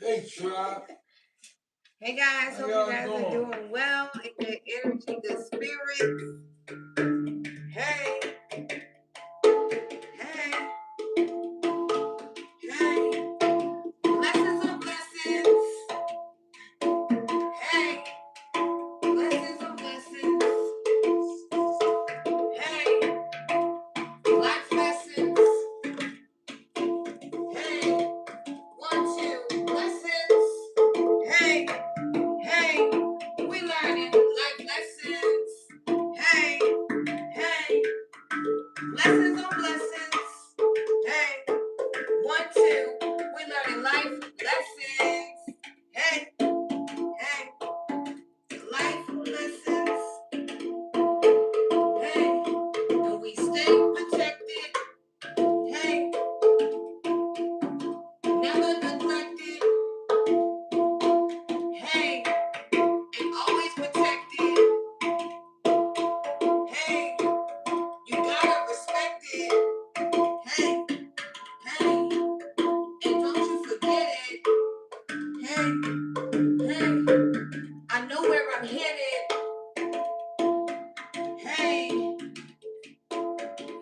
Hey, Tribe. Hey guys, hope you guys are doing well in good energy, good spirits. Hey, hey, hey. Blessings on blessings. Hey, blessings on blessings. Hey, life lessons. Hey, 1, 2, blessings. Hey, hey, we learning life lessons. Hey, hey, blessings on blessings. Hey, 1, 2, we learning life lessons. Hey, hey, life lessons. Hey, and we stay protected. Hey, never neglected. Hey, and always protected. Hey, you gotta respect it. Hey, hey, and don't you forget it. Hey, hey, I know where I'm headed. Hey,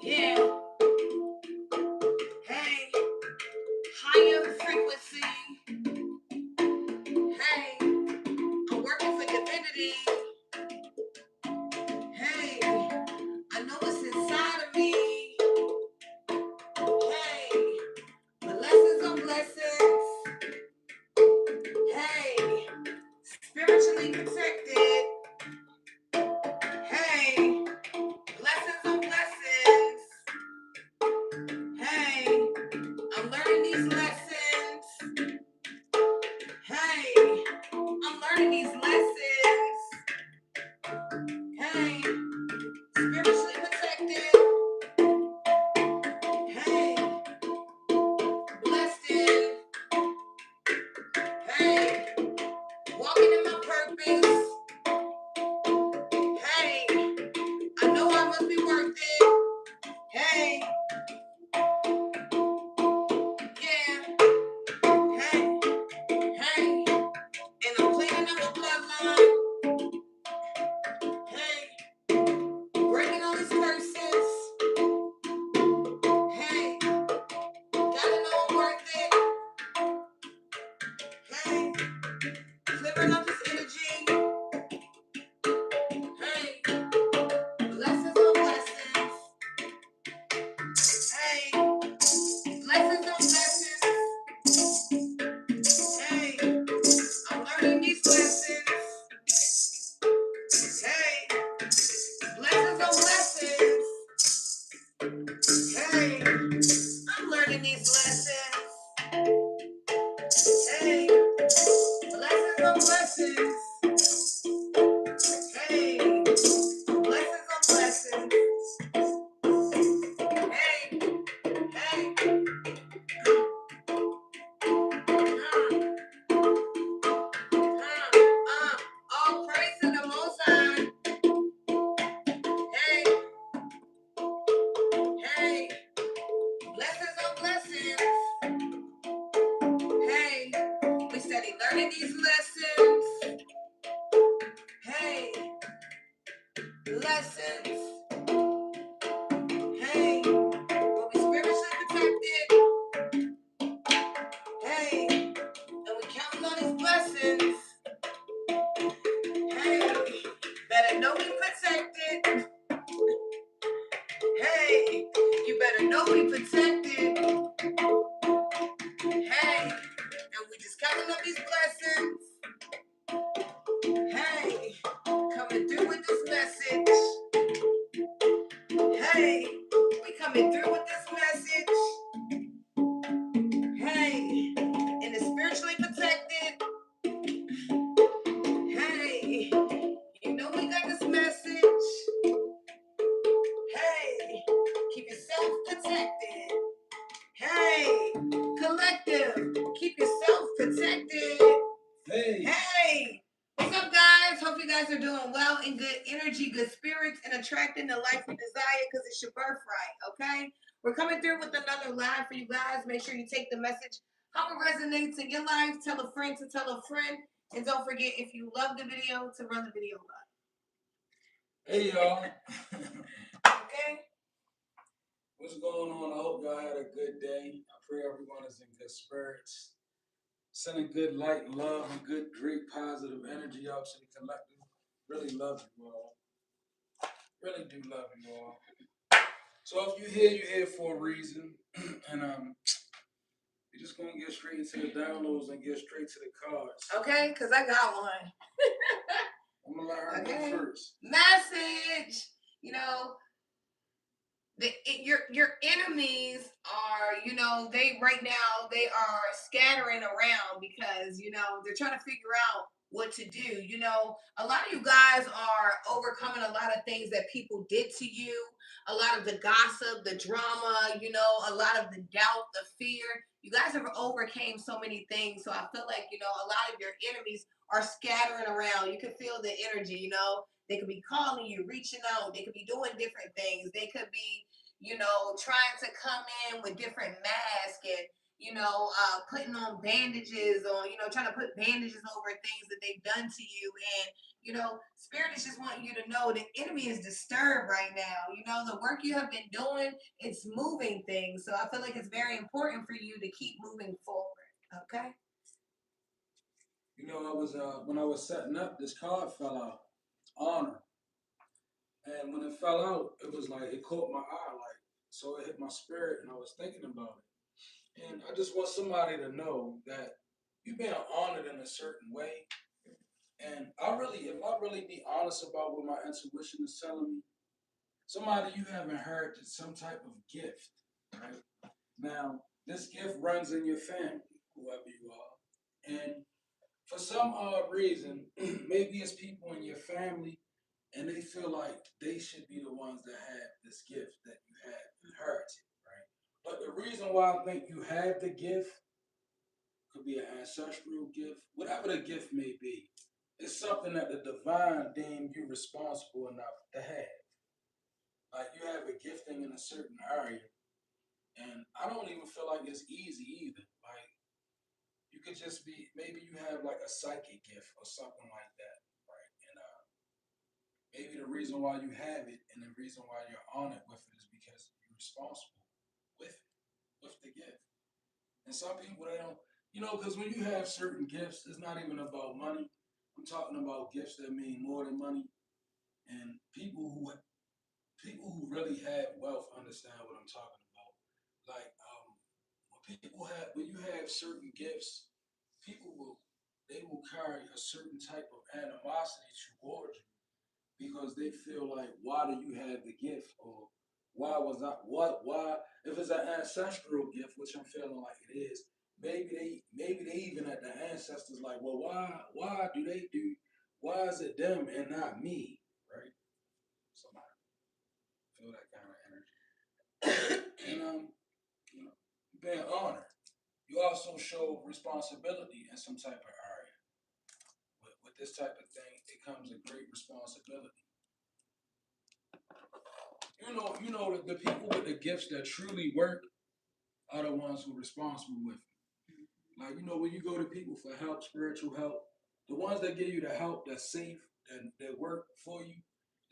yeah, hey, higher frequency. Hey, I'm working for divinity. Hey, I know what's inside of me. Hey, blessings on blessings. Hey, spiritually protected. Hey, blessings on blessings. Hey, I'm learning these lessons. Hey, I'm learning these lessons. Hey, spiritually protected. Hey, blessed in. Hey, walking in my purpose. Hey, I know I must be worth it. Hey, yeah. Hey, hey. And I'm cleaning up the bloodline. Hey, breaking all these curses. Hey, gotta know I'm worth it. Hey, clearing up this energy. Hey, blessings on blessings. Hey, blessings on blessings. Hey, I'm learning these lessons. Hey, blessings on blessings. Hey, I'm learning these lessons. Hey, blessings on blessings. Hey, blessings on blessings. Hey, hey. All praise to the Most High. Hey, hey. Blessings on blessings. Hey, we study learning these lessons. Hey, lessons. Hey, we'll be spiritually protected. Hey, and we counting on these blessings. Hey, better know we protected. Hey, you better know we protected. Hey, and we just counting up these blessings. Hey, coming through with this message. Hey, we coming through with this message. Hey, and it's spiritually protected. Hey, you know we got this message. Hey, keep yourself protected. Hey, collective, keep yourself protected. Hey, what's up, guys? Hope you guys are doing well in good energy, good spirits, and attracting the life you desire because it's your birthright, okay? We're coming through with another live for you guys. Make sure you take the message how it resonates in your life. Tell a friend to tell a friend. And don't forget, if you love the video, to run the video live. Hey, y'all. Okay. What's going on? I hope y'all had a good day. I pray everyone is in good spirits. Sending good light, love, and good, great, positive energy out to the collective. Really love you all. Really do love you all. So if you're here for a reason. And we're just gonna get straight into the downloads and get straight to the cards. Okay, because I got one. I'm gonna let her go first. Message. You know, your enemies are, you know, they right now they are scattering around because, you know, they're trying to figure out what to do. You know, a lot of you guys are overcoming a lot of things that people did to you, a lot of the gossip, the drama, you know, a lot of the doubt, the fear. You guys have overcame so many things. So I feel like, you know, a lot of your enemies are scattering around. You can feel the energy, you know. They could be calling you, reaching out. They could be doing different things. They could be, you know, trying to come in with different masks and, you know, putting on bandages or, you know, trying to put bandages over things that they've done to you. And, you know, Spirit is just wanting you to know the enemy is disturbed right now. You know, the work you have been doing, it's moving things. So I feel like it's very important for you to keep moving forward. Okay? You know, I was when I was setting up, this card fell out. Honor. And when it fell out, it was like it caught my eye, like so it hit my spirit, and I was thinking about it. And I just want somebody to know that you're being honored in a certain way. And if I really be honest about what my intuition is telling me, somebody you have inherited some type of gift, right? Now, this gift runs in your family, whoever you are. And for some odd reason, maybe it's people in your family and they feel like they should be the ones that have this gift that you have inherited, right? But the reason why I think you have the gift could be an ancestral gift, whatever the gift may be. It's something that the divine deemed you responsible enough to have. Like you have a gifting in a certain area, and I don't even feel like it's easy either. Like you could just be, maybe you have like a psychic gift or something like that, right? And maybe the reason why you have it and the reason why you're on it with it is because you're responsible with it, with the gift. And some people they don't, you know, because when you have certain gifts, it's not even about money. I'm talking about gifts that mean more than money. And people who really have wealth understand what I'm talking about. Like when you have certain gifts, people will they will carry a certain type of animosity towards you because they feel like, why do you have the gift? Or why was I what why if it's an ancestral gift, which I'm feeling like it is, maybe they even at the ancestors like, well, why do they do why is it them and not me? Right? Somebody feel that kind of energy. And you know, being honored. You also show responsibility in some type of area. With this type of thing, it comes a great responsibility. You know the people with the gifts that truly work are the ones who are responsible with it. Like, you know, when you go to people for help, spiritual help, the ones that give you the help that's safe, that work for you,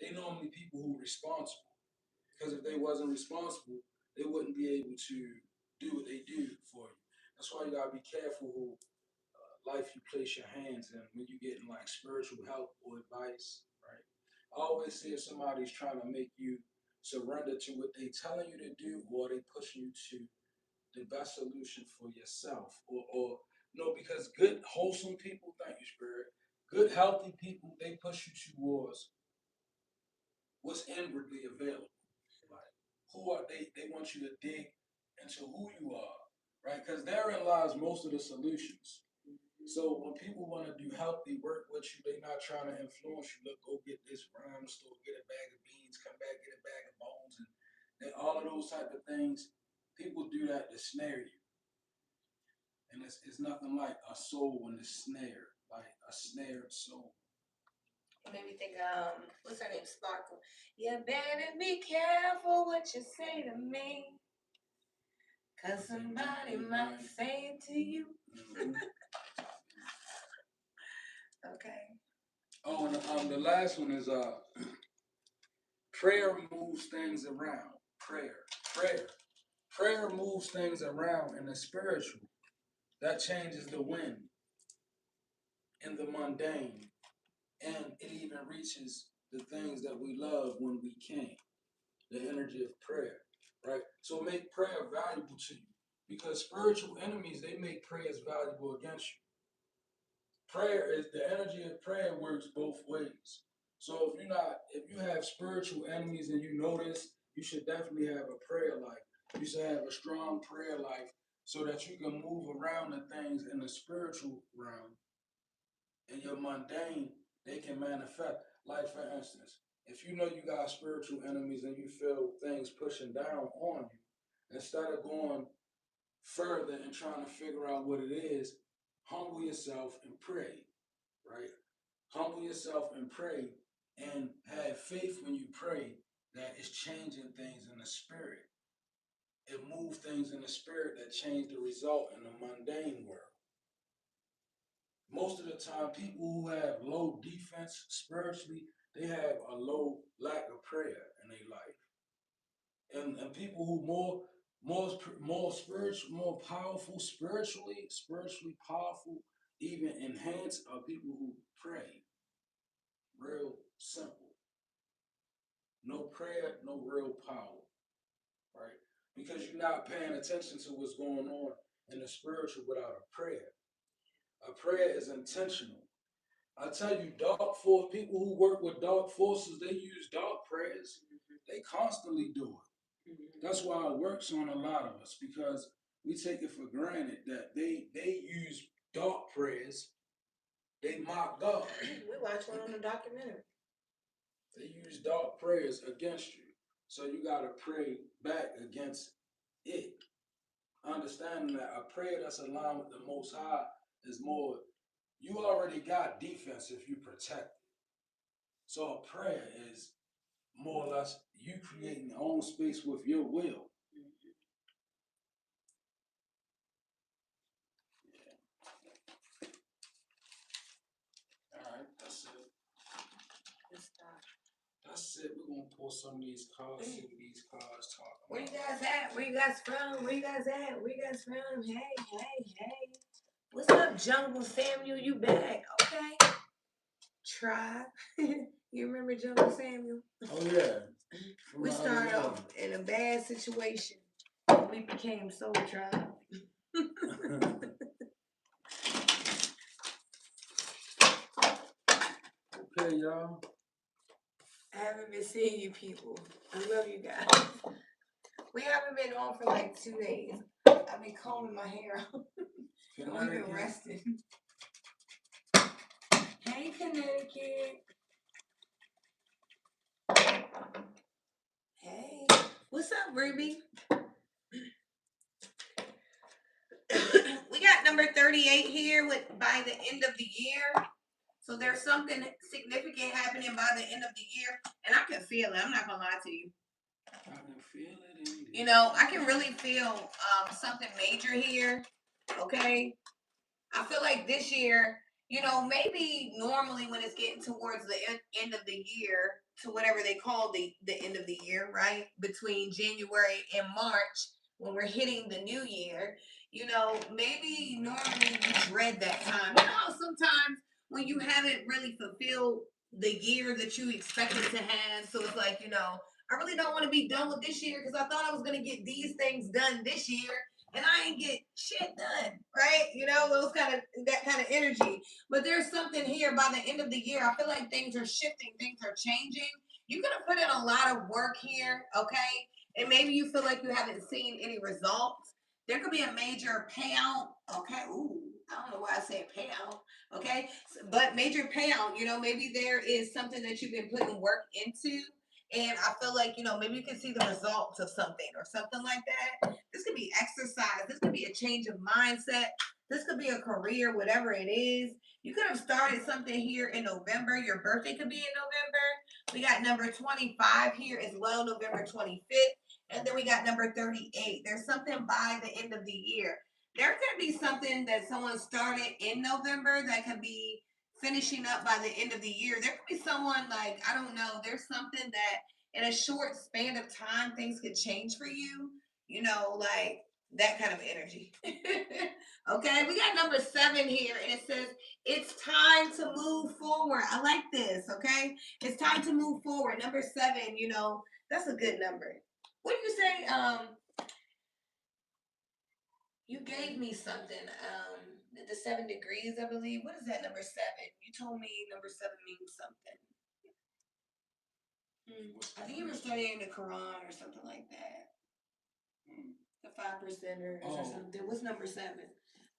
they normally people who are responsible. Because if they wasn't responsible, they wouldn't be able to do what they do for you. That's why you gotta be careful who life you place your hands in when you getting like spiritual help or advice, right? I always say if somebody's trying to make you surrender to what they telling you to do or they pushing you to the best solution for yourself or no, because good wholesome people, thank you, spirit, good healthy people, they push you towards what's inwardly available. Like who are they want you to dig into who you are, right? Because therein lies most of the solutions. So when people want to do healthy work with you, they not trying to influence you. Look, go get this rhyme store, get a bag of beans, come back, get a bag of bones, and all of those type of things. People do that to snare you, and it's nothing like a soul in the snare, like a snared soul. It made me think, what's her name? Sparkle. You better be careful what you say to me. 'cause somebody might say it to you. Okay. Oh, and the last one is prayer moves things around. Prayer moves things around in the spiritual. That changes the wind in the mundane, and it even reaches the things that we love when we can. The energy of prayer, right? So make prayer valuable to you, because spiritual enemies, they make prayers valuable against you. Prayer is the energy of prayer works both ways. So if you have spiritual enemies and you know this, you should definitely have a prayer life. You should have a strong prayer life so that you can move around the things in the spiritual realm. In your mundane, they can manifest. Like for instance, if you know you got spiritual enemies and you feel things pushing down on you, instead of going further and trying to figure out what it is, humble yourself and pray, right? Humble yourself and pray, and have faith when you pray that it's changing things in the spirit. It moves things in the spirit that change the result in the mundane world. Most of the time, people who have low defense spiritually, they have a low lack of prayer in their life. And people who more spiritual, more powerful spiritually powerful, even enhanced, are people who pray. Real simple. No prayer, no real power, right? Because you're not paying attention to what's going on in the spiritual without a prayer. A prayer is intentional. I tell you, dark force people who work with dark forces, they use dark prayers. They constantly do it. That's why it works on a lot of us, because we take it for granted that they use dark prayers. They mock God. We watched one on the documentary. They use dark prayers against you. So you gotta pray back against it. Understanding that a prayer that's aligned with the Most High is more, you already got defense if you protect it. So a prayer is more or less you creating your own space with your will. Yeah. All right, that's it. That's it. We're gonna pull some of these cards, see what these cards talk about. Where you guys at? Where you guys from? Where you guys at? Where you guys from? Hey. What's up, Jungle Samuel? You back? Okay. Tribe. You remember Jungle Samuel? Oh yeah. We started off in a bad situation. We became Soul Tribe. Okay, y'all. I haven't been seeing you people. I love you guys. We haven't been on for like 2 days. I've been combing my hair. We've been resting. Hey, Connecticut. Hey. What's up, Ruby? We got number 38 here with by the end of the year. So there's something significant happening by the end of the year. And I can feel it. I'm not going to lie to you. I can feel it in you know, I can really feel something major here. Okay. I feel like this year, you know, maybe normally when it's getting towards the end of the year to whatever they call the end of the year, right? Between January and March, when we're hitting the new year, you know, maybe normally you dread that time. You know how sometimes when you haven't really fulfilled the year that you expected to have, so it's like, you know, I really don't want to be done with this year because I thought I was going to get these things done this year and I ain't get shit done, right? You know, that kind of energy. But there's something here by the end of the year. I feel like things are shifting, things are changing. You're gonna put in a lot of work here, okay? And maybe you feel like you haven't seen any results. There could be a major payout, okay? Ooh, I don't know why I said payout, okay? But major payout, you know, maybe there is something that you've been putting work into. And I feel like, you know, maybe you can see the results of something or something like that. This could be exercise. This could be a change of mindset. This could be a career, whatever it is. You could have started something here in November. Your birthday could be in November. We got number 25 here as well, November 25th. And then we got number 38. There's something by the end of the year. There could be something that someone started in November that could be finishing up by the end of the year. There could be someone like, I don't know, there's something that in a short span of time things could change for you. You know, like that kind of energy. Okay, we got number 7 here, and it says it's time to move forward. I like this. Okay, it's time to move forward. Number 7, you know, that's a good number. What do you say? You gave me something. The 7 degrees, I believe. What is that number 7? You told me number 7 means something. I think you were studying the Quran or something like that. The 5%ers or something. What's number 7?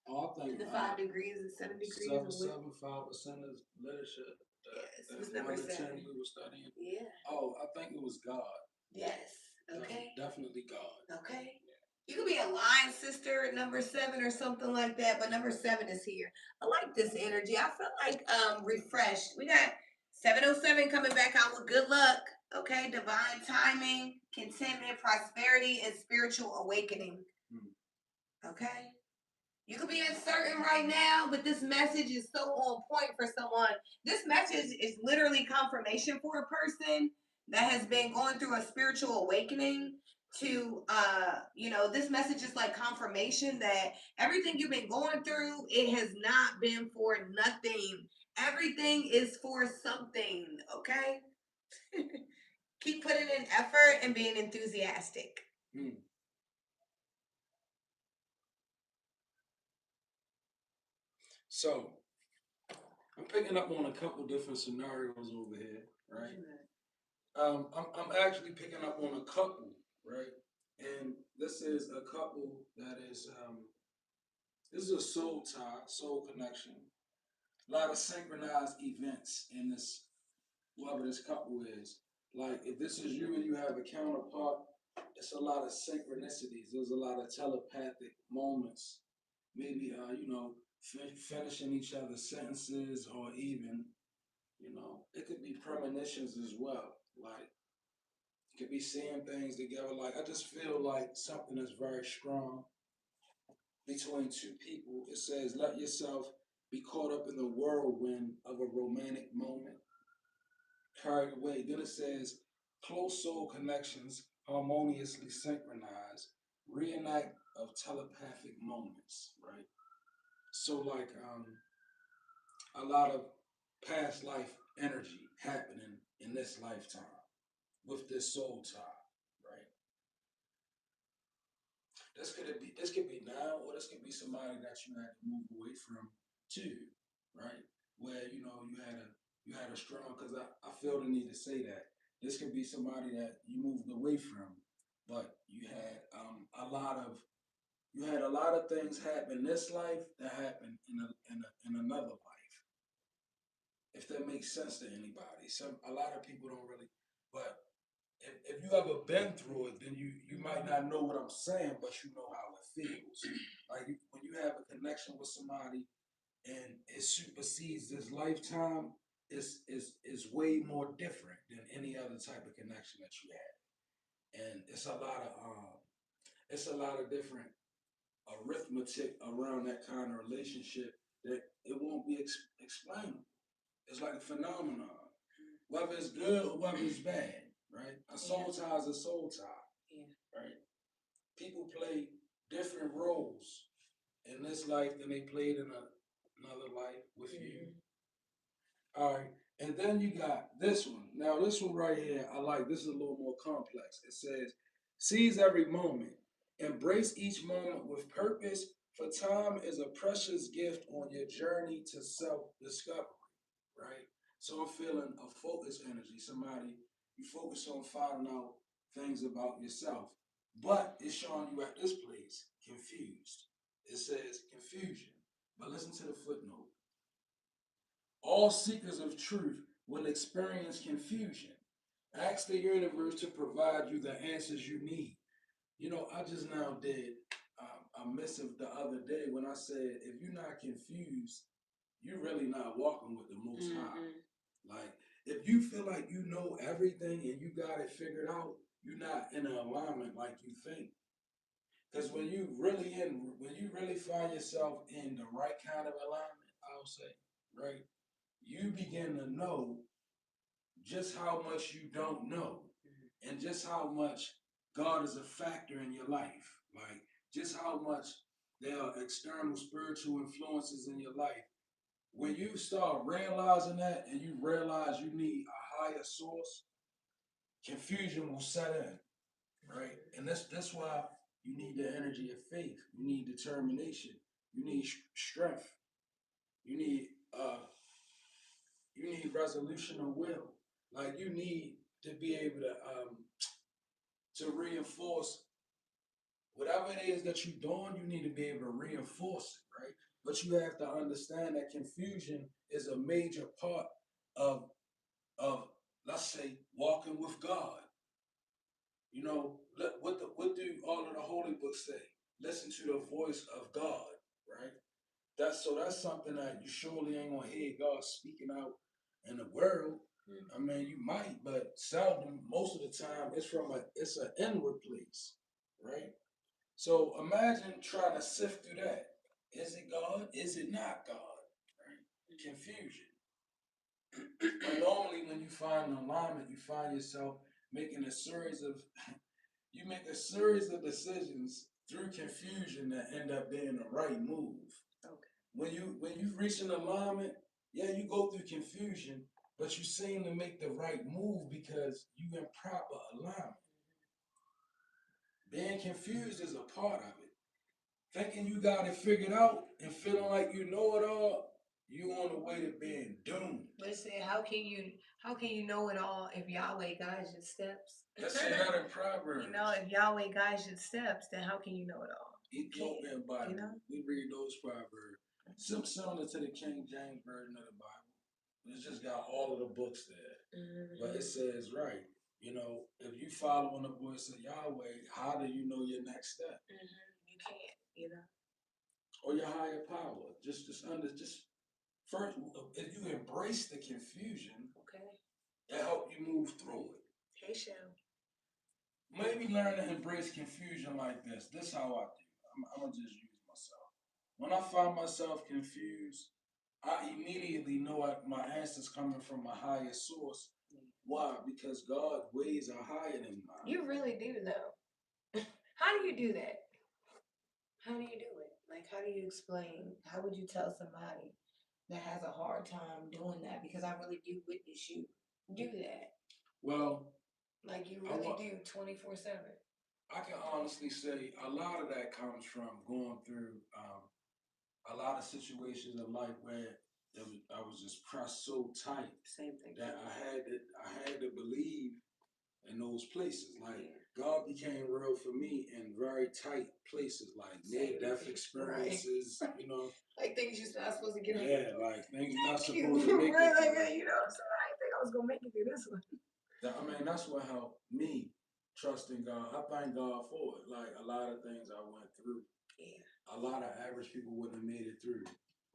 Oh, I think the 5 degrees and 7 degrees. 5% is literature. Yes, it was number 7. We were studying. Yeah. Oh, I think it was God. Yes. Okay. Definitely God. Okay. You could be a line sister at number 7 or something like that, but number 7 is here. I like this energy. I feel like refreshed. We got 707 coming back out with good luck. Okay, divine timing, contentment, prosperity, and spiritual awakening. Okay. You could be uncertain right now, but this message is so on point for someone. This message is literally confirmation for a person that has been going through a spiritual awakening to you know, this message is like confirmation that everything you've been going through, it has not been for nothing. Everything is for something, okay? Keep putting in effort and being enthusiastic. So, I'm picking up on a couple different scenarios over here, right? I'm actually picking up on a couple, right? And this is a couple that is this is a soul tie, soul connection. A lot of synchronized events in this, whoever this couple is. Like if this is you and you have a counterpart, it's a lot of synchronicities. There's a lot of telepathic moments. Maybe you know, finishing each other's sentences, or even, you know, it could be premonitions as well. Like could be seeing things together. Like I just feel like something is very strong between two people. It says, let yourself be caught up in the whirlwind of a romantic moment, carried away. Then it says, close soul connections harmoniously synchronized, reenact of telepathic moments, right? So like a lot of past life energy happening in this lifetime with this soul tie, right? This could be now, or this could be somebody that you had to move away from too, right? Where you know you had a strong, because I feel the need to say that this could be somebody that you moved away from, but you had a lot of things happen this life that happened in another life. If that makes sense to anybody, a lot of people don't really, but if you ever been through it, then you might not know what I'm saying, but you know how it feels. Like when you have a connection with somebody and it supersedes this lifetime, is way more different than any other type of connection that you have. And it's a lot of different arithmetic around that kind of relationship that it won't be explainable. It's like a phenomenon, whether it's good or whether it's bad, right? A soul tie is a soul tie, right? People play different roles in this life than they played in another life with you. All right. And then you got this one. Now, this one right here, I like. This is a little more complex. It says, seize every moment, embrace each moment with purpose, for time is a precious gift on your journey to self discovery, right? So I'm feeling a focus energy. Somebody, you focus on finding out things about yourself, but it's showing you at this place confused. It says confusion, but listen to the footnote. All seekers of truth will experience confusion. Ask the universe to provide you the answers you need. You know, I just now did a missive the other day when I said, if you're not confused, you're really not walking with the Most High. Like, if you feel like you know everything and you got it figured out, you're not in alignment like you think. Because when you really find yourself in the right kind of alignment, I'll say, right, you begin to know just how much you don't know, and just how much God is a factor in your life. Like just how much there are external spiritual influences in your life. When you start realizing that and you realize you need a higher source, confusion will set in, right? And that's why you need the energy of faith. You need determination. You need strength. You need uh you need resolution of will. Like you need to be able to reinforce whatever it is that you're doing. You need to be able to reinforce it, right? But you have to understand that confusion is a major part of of let's say walking with God. You know, what do all of the holy books say? Listen to the voice of God, right? That's something that you surely ain't gonna hear God speaking out in the world. I mean, you might, but seldom. Most of the time, it's an inward place, right? So imagine trying to sift through that. Is it God? Is it not God? Right? Confusion. But normally, when you find alignment, you find yourself making a series of you make a series of decisions through confusion that end up being the right move. Okay. When you reach an alignment, yeah, you go through confusion, but you seem to make the right move because you in proper alignment. Being confused is a part of it. Thinking you got it figured out and feeling like you know it all, you on the way to being doomed. Listen, how can you know it all if Yahweh guides your steps? Let's say that in Proverbs. You know, if Yahweh guides your steps, then how can you know it all? Ethiopian Bible. You know? We read those Proverbs. Similar to the King James Version of the Bible. It's just got all of the books there. But it says, right, you know, if you following the voice of Yahweh, how do you know your next step? You can't, you know. Or your higher power. Just first, if you embrace the confusion, okay, it help you move through it. Hey, Shell. Maybe learn to embrace confusion like this. This is how I do. I'm gonna just use myself. When I find myself confused, I immediately know my answer's coming from a higher source. Why? Because God's ways are higher than mine. You really do though. How do you do that? How do you do it? Like, how do you explain? How would you tell somebody that has a hard time doing that? Because I really do witness you do that. Well, like you really do 24/7. I can honestly say a lot of that comes from going through a lot of situations of life where I was just pressed so tight. Same thing. That I had to believe in those places. Like God became real for me in very tight places, like near-death experiences. Right. You know, like things you're not supposed to get. Yeah, like things you're not supposed to make it through. You know, so I didn't think I was gonna make it through this one. I mean, that's what helped me trust in God. I thank God for it. Like a lot of things I went through. Yeah. A lot of average people wouldn't have made it through,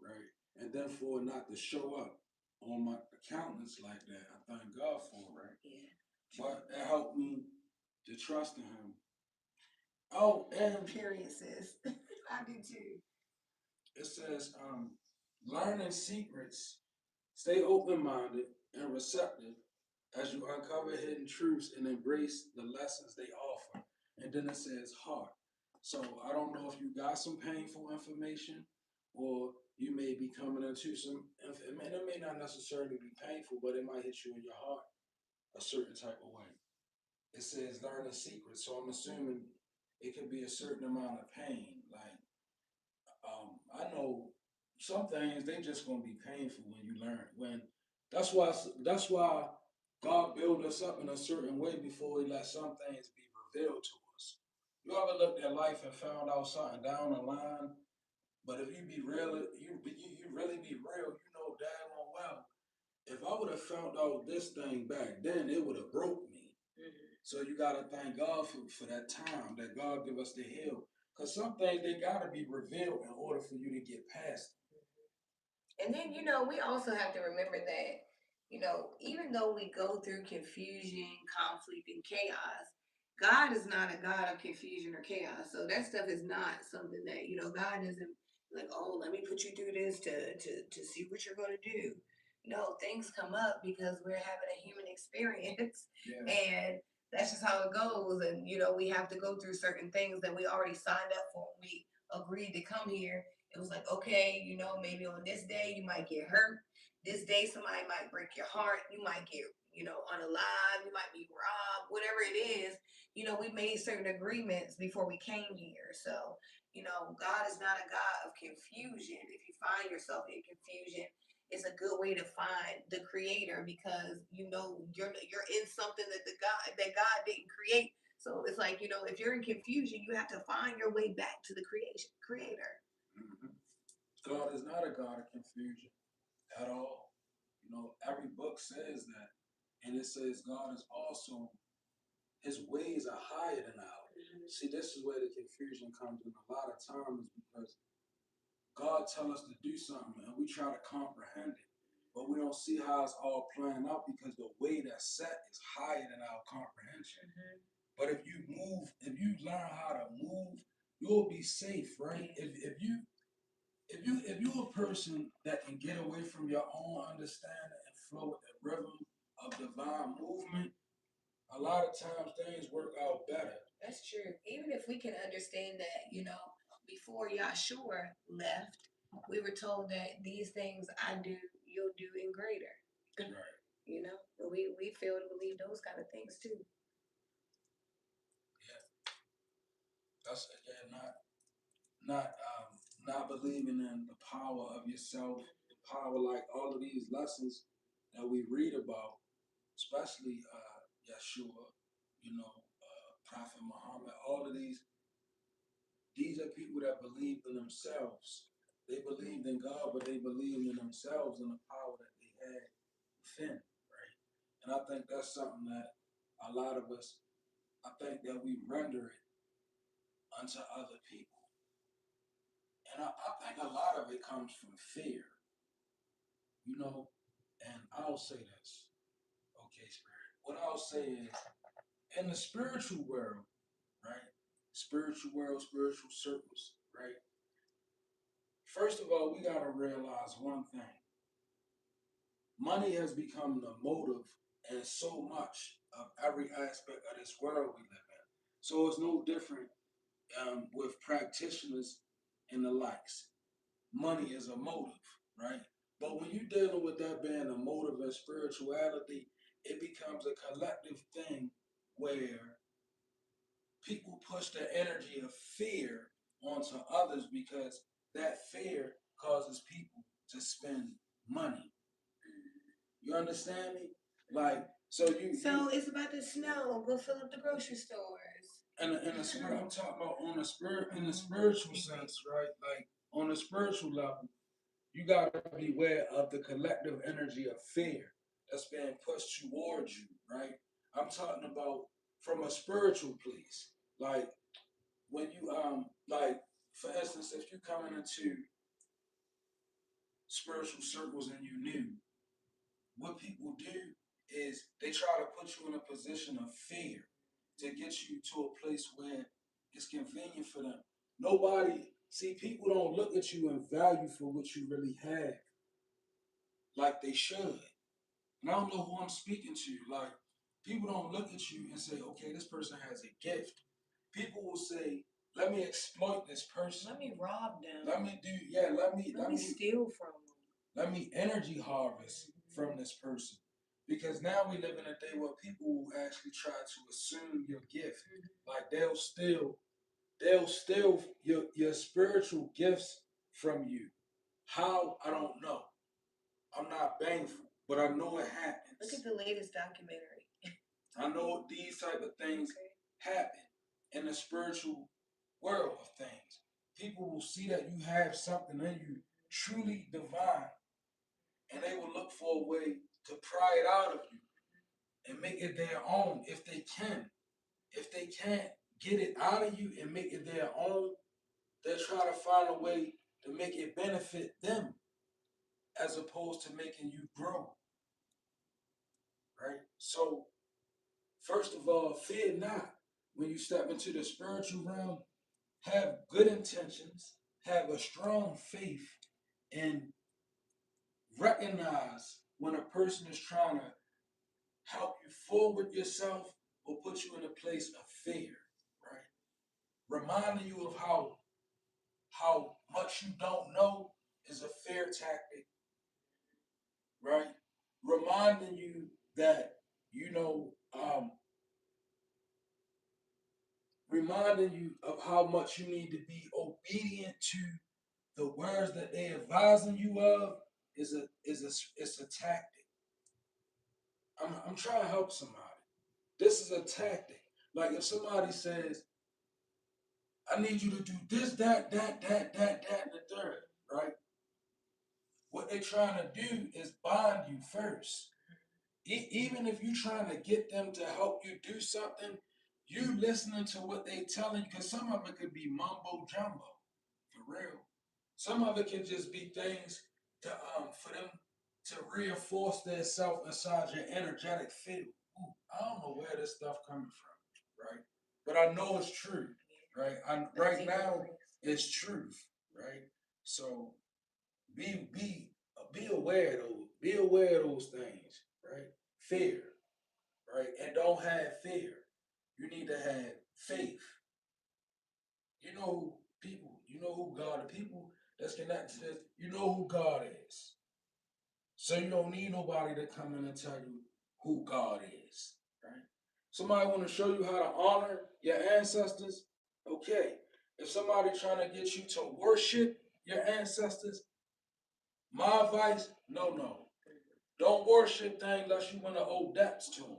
right? And then for it not to show up on my accountants like that, I thank God for it, right? Yeah. But it helped me to trust in Him. Oh, and period, sis. I do too. It says, learning secrets, stay open-minded and receptive as you uncover hidden truths and embrace the lessons they offer. And then it says heart. So I don't know if you got some painful information or you may be coming into it may not necessarily be painful, but it might hit you in your heart a certain type of way. It says learning secrets. So I'm assuming it could be a certain amount of pain. Like, I know some things they just gonna be painful when you learn. When that's why God built us up in a certain way before He let some things be revealed to us. You ever looked at life and found out something down the line? But if you be real, you really be real. You know daggone well. If I would have found out this thing back then, it would have broke me. So you gotta thank God for that time that God give us to heal. Because some things they gotta be revealed in order for you to get past them. And then, we also have to remember that, even though we go through confusion, conflict, and chaos, God is not a God of confusion or chaos. So that stuff is not something that, God doesn't like, oh, let me put you through this to see what you're gonna do. No, things come up because we're having a human experience. Yeah. And that's just how it goes. And we have to go through certain things that we already signed up for when we agreed to come here. It was like, okay, maybe on this day you might get hurt. This day somebody might break your heart. You might get, unalive. You might be robbed. Whatever it is, we made certain agreements before we came here. So, God is not a God of confusion. If you find yourself in confusion, it's a good way to find the creator because you're in something that God didn't create. So it's like, if you're in confusion, you have to find your way back to the creator. Mm-hmm. God is not a God of confusion at all. Every book says that. And it says God is also, his ways are higher than ours. Mm-hmm. See, this is where the confusion comes in a lot of times because God tells us to do something and we try to comprehend it. But we don't see how it's all playing out because the way that's set is higher than our comprehension. Mm-hmm. But if you learn how to move, you'll be safe, right? Mm-hmm. If you're a person that can get away from your own understanding and flow with the rhythm of divine movement, a lot of times things work out better. That's true. Even if we can understand that, before Yahshua left, we were told that these things I do, you'll do in greater. Right. But we fail to believe those kind of things too. Yeah. That's again not believing in the power of yourself, the power like all of these lessons that we read about, especially Yeshua, Prophet Muhammad, all of these are people that believed in themselves. They believed in God, but they believed in themselves and the power that they had within, right? And I think that's something that a lot of us, I think that we render it unto other people. And I think a lot of it comes from fear, and I'll say this, okay, Spirit. What I'll say is, in the spiritual world, right? Spiritual world, spiritual circles, right? First of all, we got to realize one thing. Money has become the motive in so much of every aspect of this world we live in. So it's no different with practitioners and the likes. Money is a motive, right? But when you're dealing with that being a motive in spirituality, it becomes a collective thing where people push the energy of fear onto others because that fear causes people to spend money. You understand me? Like, so it's about the snow. Go fill up the grocery stores. And in the spirit, I'm talking about on the spirit, in the spiritual sense, right? Like on the spiritual level, you gotta be aware of the collective energy of fear that's being pushed towards you, right? I'm talking about from a spiritual place. Like when you like for instance, if you coming into spiritual circles and you new, what people do is they try to put you in a position of fear to get you to a place where it's convenient for them. People don't look at you and value for what you really have like they should. And I don't know who I'm speaking to. Like, people don't look at you and say, okay, this person has a gift. People will say, let me exploit this person. Let me rob them. Let me let me steal from them. Let me energy harvest from this person. Because now we live in a day where people will actually try to assume your gift. Like they'll steal your spiritual gifts from you. How? I don't know. I'm not thankful, but I know it happens. Look at the latest documentary. I know these type of things happen in the spiritual world of things. People will see that you have something in you truly divine, and they will look for a way to pry it out of you and make it their own if they can. If they can't get it out of you and make it their own, they'll try to find a way to make it benefit them as opposed to making you grow. Right? So, first of all, fear not. when you step into the spiritual realm, have good intentions, have a strong faith, and recognize when a person is trying to help you forward yourself or put you in a place of fear, right? Reminding you of how much you don't know is a fear tactic, right? Reminding you that you know, reminding you of how much you need to be obedient to the words that they advising you of is a tactic. I'm trying to help somebody. This is a tactic. Like if somebody says, I need you to do this, that, and the third, right? What they're trying to do is bind you first. Even if you're trying to get them to help you do something, you listening to what they telling you, because some of it could be mumbo jumbo, for real. Some of it can just be things to for them to reinforce their self inside your energetic field. Ooh, I don't know where this stuff coming from, right? But I know it's true, right? Right now it's truth, right? So be aware of those. Be aware of those things, right? Fear, right? And don't have fear. You need to have faith. You know who people. You know who God. The people that's connected to this. You know who God is. So you don't need nobody to come in and tell you who God is, right? Somebody want to show you how to honor your ancestors. Okay. If somebody trying to get you to worship your ancestors, my advice, no. Don't worship things unless you want to owe debts to them.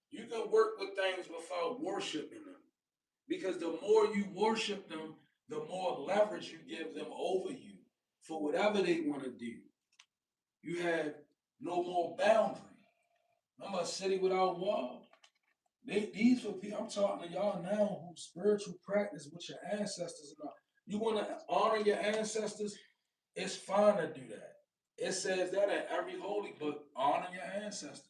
You can work with things without worshiping them. Because the more you worship them, the more leverage you give them over you for whatever they want to do. You have no more boundary. I'm a city without walls. These for people, I'm talking to y'all now who spiritual practice with your ancestors. And all. You want to honor your ancestors? It's fine to do that. It says that in every holy book, honor your ancestors.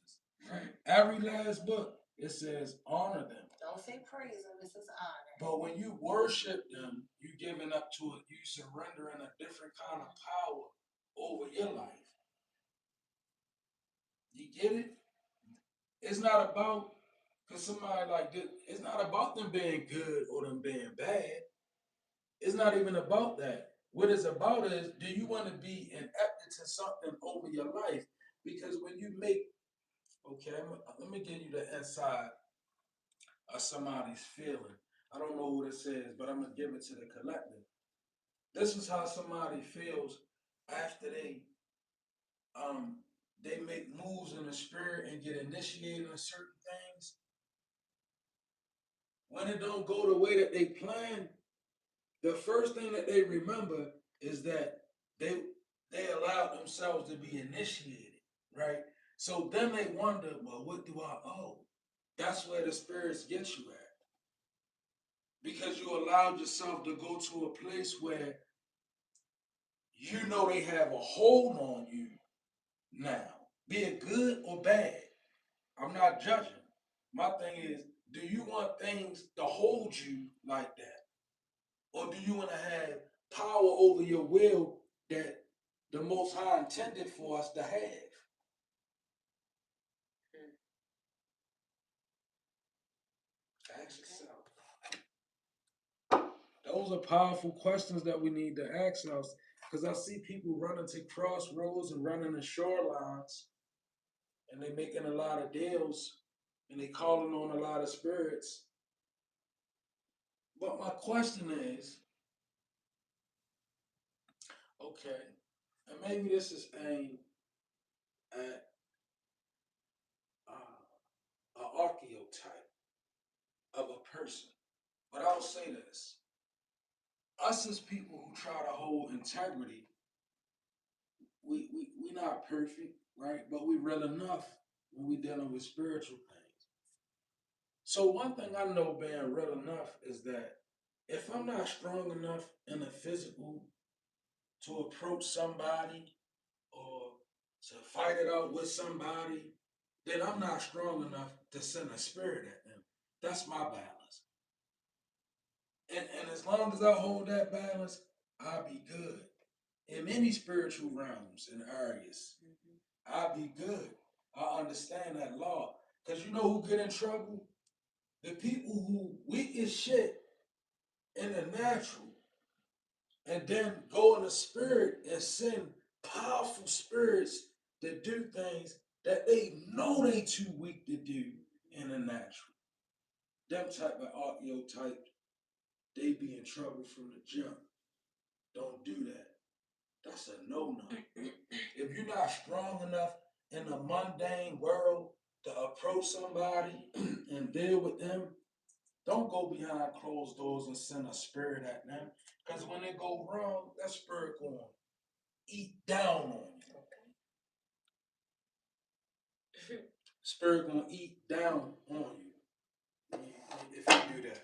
Right? Every last book, it says honor them. Don't say praise them, it says honor. But when you worship them, you giving up to it, you surrendering a different kind of power over your life. You get it? It's not about because somebody like this, it's not about them being good or them being bad. It's not even about that. What it's about is do you want to be enacted to something over your life? Because when you make, okay, let me give you the inside of somebody's feeling. I don't know what it says, but I'm gonna give it to the collective. This is how somebody feels after um they make moves in the spirit and get initiated in certain things. When it don't go the way that they plan, the first thing that they remember is that they they allowed themselves to be initiated, right? So then they wonder, well, what do I owe? That's where the spirits get you at. Because you allowed yourself to go to a place where you know they have a hold on you now, be it good or bad. I'm not judging. My thing is, do you want things to hold you like that? Or do you want to have power over your will that the Most High intended for us to have? Ask yourself. Those are powerful questions that we need to ask ourselves. Because I see people running to crossroads and running to shorelines, and they making a lot of deals, and they calling on a lot of spirits. But my question is, okay, and maybe this is aimed at an archetype of a person. But I'll say this. Us as people who try to hold integrity, we not perfect, right? But we real enough when we dealing with spiritual things. So one thing I know being real enough is that if I'm not strong enough in the physical to approach somebody or to fight it out with somebody, then I'm not strong enough to send a spirit at them. That's my balance. And as long as I hold that balance, I'll be good. In many spiritual realms and areas, I'll be good. I understand that law. Because you know who get in trouble? The people who weak as shit in the natural and then go in the spirit and send powerful spirits that do things that they know they too weak to do in the natural. Them type of archetype, they be in trouble from the jump. Don't do that. That's a no-no. If you're not strong enough in the mundane world to approach somebody and deal with them, don't go behind closed doors and send a spirit at them. Because when they go wrong, that spirit going to eat down on you. Spirit going to eat down on you if you do that.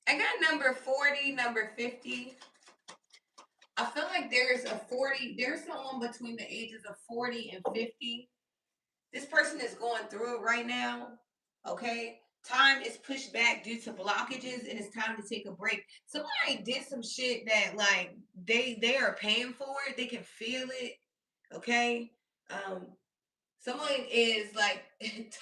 I got number 40, number 50. I feel like there's someone between the ages of 40 and 50. This person is going through it right now. Okay. Time is pushed back due to blockages and it's time to take a break. Somebody did some shit that like they are paying for it. They can feel it. Okay. Um, Someone is like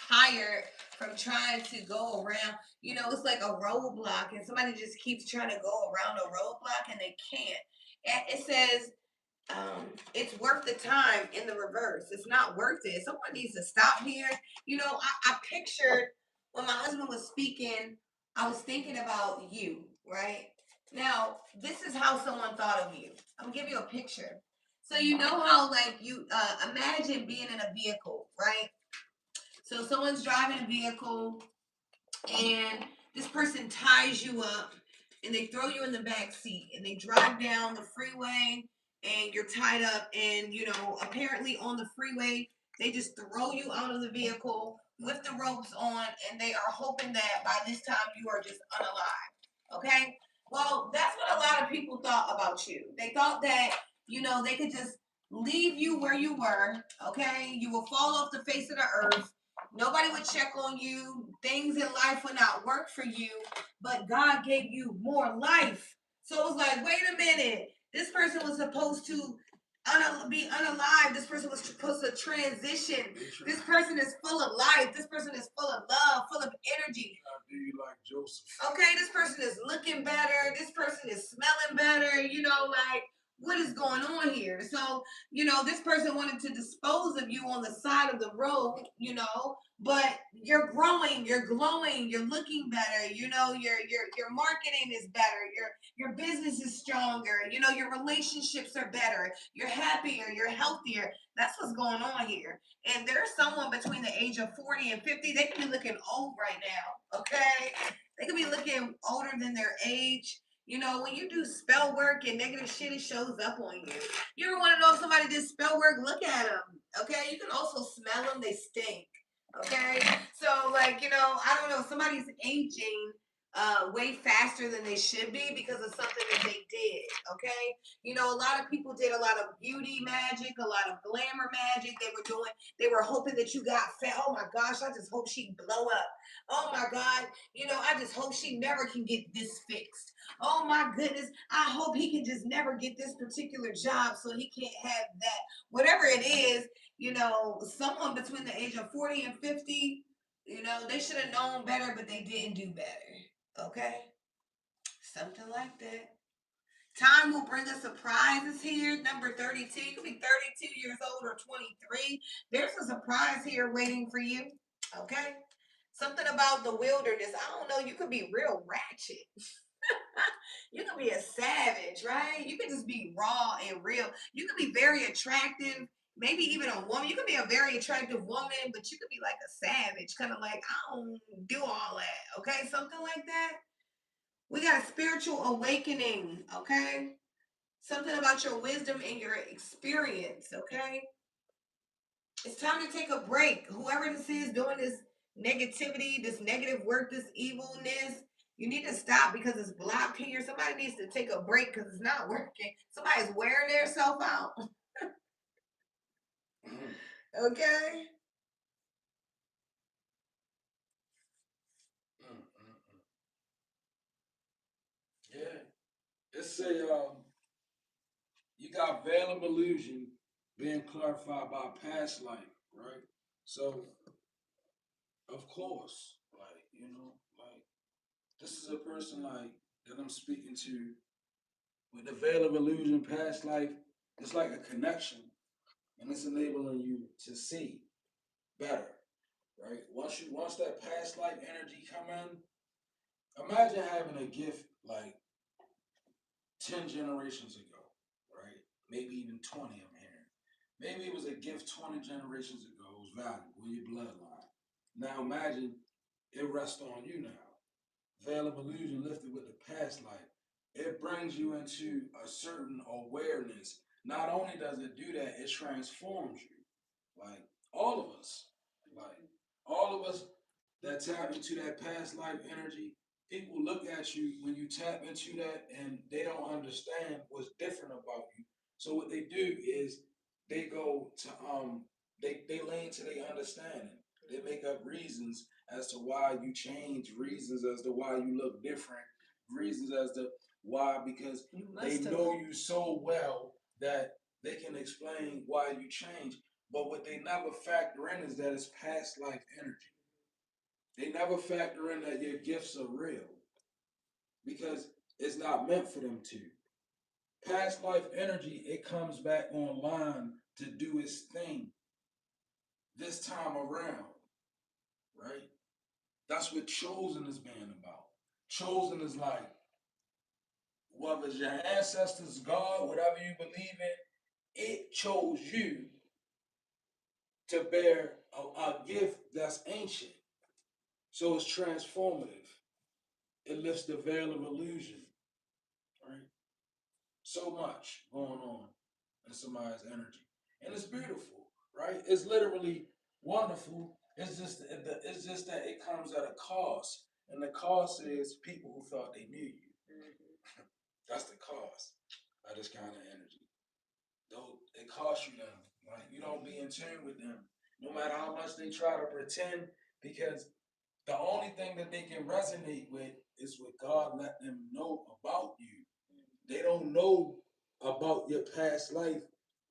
tired from trying to go around. You know, it's like a roadblock, and somebody just keeps trying to go around a roadblock and they can't. And it says it's worth the time in the reverse. It's not worth it. Someone needs to stop here. You know, I pictured when my husband was speaking, I was thinking about you, right? Now, this is how someone thought of you. I'm gonna give you a picture. So you know how like you imagine being in a vehicle, right? So someone's driving a vehicle and this person ties you up and they throw you in the back seat and they drive down the freeway and you're tied up and you know apparently on the freeway they just throw you out of the vehicle with the ropes on and they are hoping that by this time you are just unalive. Okay, well that's what a lot of people thought about you. They thought that you know they could just leave you where you were. Okay, you will fall off the face of the earth. Nobody would check on you. Things in life would not work for you, but God gave you more life. So it was like, wait a minute. This person was supposed to be unalive. This person was supposed to transition. This person is full of life. This person is full of love, full of energy. Do you like Joseph? Okay, this person is looking better. This person is smelling better. You know, like what is going on here? So, you know, this person wanted to dispose of you on the side of the road, you know, but you're growing, you're glowing, you're looking better, you know, your marketing is better, your business is stronger, you know, your relationships are better, you're happier, you're healthier. That's what's going on here. And there's someone between the age of 40 and 50, they can be looking old right now, okay? They could be looking older than their age. You know, when you do spell work and negative shit, it shows up on you. You ever want to know if somebody did spell work? Look at them. Okay, you can also smell them; they stink. Okay, so like you know, I don't know, somebody's aging way faster than they should be because of something that they did. Okay, you know, a lot of people did a lot of beauty magic, a lot of glamour magic. They were hoping that you got fat. Oh my gosh, I just hope she blow up. Oh my God, you know, I just hope she never can get this fixed. Oh my goodness, I hope he can just never get this particular job so he can't have that. Whatever it is, you know, someone between the age of 40 and 50, you know, they should have known better, but they didn't do better. Okay? Something like that. Time will bring us surprises here. Number 32. You could be 32 years old or 23. There's a surprise here waiting for you. Okay? Something about the wilderness. I don't know. You could be real ratchet. You can be a savage, right? You can just be raw and real. You can be very attractive, maybe even a woman. You can be a very attractive woman, but you could be like a savage, kind of like, I don't do all that, okay? Something like that. We got a spiritual awakening, okay? Something about your wisdom and your experience, okay? It's time to take a break. Whoever this is doing this negativity, this negative work, this evilness, you need to stop because it's blocked here. Somebody needs to take a break because it's not working. Somebody's wearing themselves out. Okay? say you got veil of illusion being clarified by past life, right? So of course, like, like this is a person like that I'm speaking to with the veil of illusion, past life. It's like a connection, and it's enabling you to see better, right? Once that past life energy come in, imagine having a gift like 10 generations ago, right? Maybe even 20. I'm hearing. Maybe it was a gift 20 generations ago. It was valuable in your bloodline. Now imagine it rests on you now. Veil of illusion lifted with the past life. It brings you into a certain awareness. Not only does it do that, it transforms you. Like all of us, like all of us that tap into that past life energy, people look at you when you tap into that and they don't understand what's different about you. So what they do is they go to they lean to their understanding. They make up reasons as to why you change, reasons as to why you look different, reasons as to why, because they know you so well that they can explain why you change. But what they never factor in is that it's past life energy. They never factor in that your gifts are real because it's not meant for them to. Past life energy, it comes back online to do its thing this time around, right? That's what chosen is being about. Chosen is like, whether it's your ancestors, God, whatever you believe in, it chose you to bear a gift that's ancient. So it's transformative. It lifts the veil of illusion, right? So much going on in somebody's energy, and it's beautiful, right? It's literally wonderful. It's just that it comes at a cost, and the cost is people who thought they knew you. That's the cost of this kind of energy. Though it costs you them, like you don't be in tune with them, no matter how much they try to pretend, because the only thing that they can resonate with is what God let them know about you. They don't know about your past life.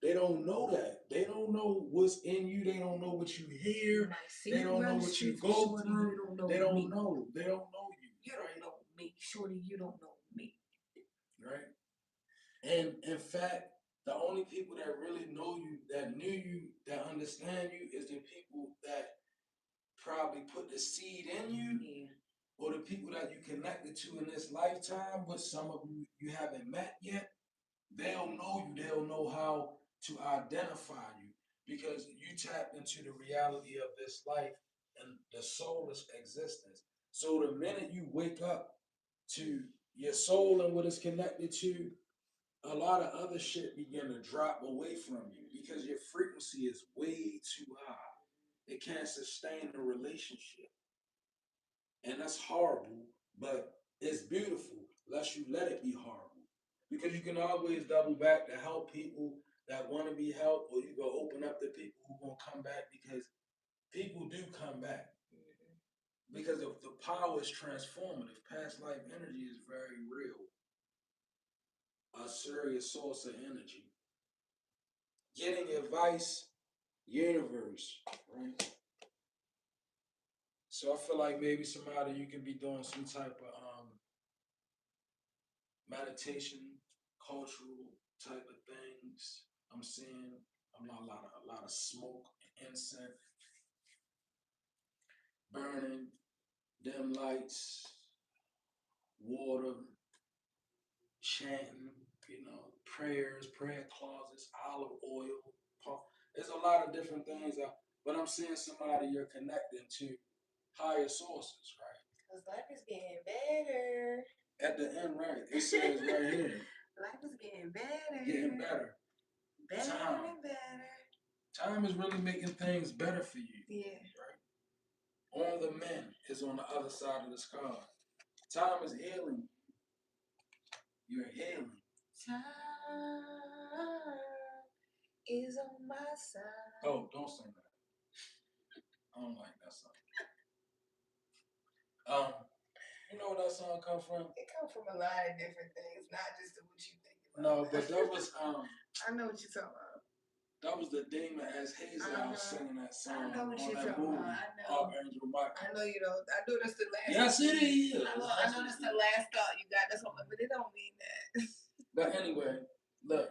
They don't know that. They don't know what's in you. They don't know what you hear. They don't know what you go through. They don't know. They don't know you. You don't know me. Shorty, you don't know me. Right? And in fact, the only people that really know you, that knew you, that understand you, is the people that probably put the seed in you, or the people that you connected to in this lifetime, but some of you haven't met yet. They'll know you. They'll know how to identify you because you tapped into the reality of this life and the soulless existence. So the minute you wake up to your soul and what it's connected to, a lot of other shit begin to drop away from you because your frequency is way too high. It can't sustain a relationship. And that's horrible, but it's beautiful unless you let it be horrible. Because you can always double back to help people that want to be helped, or you go open up to people who gonna come back because people do come back. Because the power is transformative. Past life energy is very real. A serious source of energy. Getting advice, universe, right? So I feel like maybe somebody you can be doing some type of meditation, cultural type of things. I'm seeing a lot of smoke, incense, burning, dim lights, water, chanting, prayers, prayer closets, olive oil. There's a lot of different things, but I'm seeing somebody you're connecting to higher sources, right? Because life is getting better. At the end, right? It says right here. Life is getting better. Getting better. Better Time. and better. Time is really making things better for you. Yeah. Right? On the men is on the other side of the scar. Time is healing. You're healing. Time is on my side. Oh, don't sing that. I don't like that song. You know where that song come from? It comes from a lot of different things, not just what you think about. No, but that was I know what you're talking about. That was the demon as Hazel singing that song on that movie. Archangel Michael. I know you don't. I know that's the last. Yes, it is. I know that's the last thought you got. That's what, but it don't mean that. But anyway, look,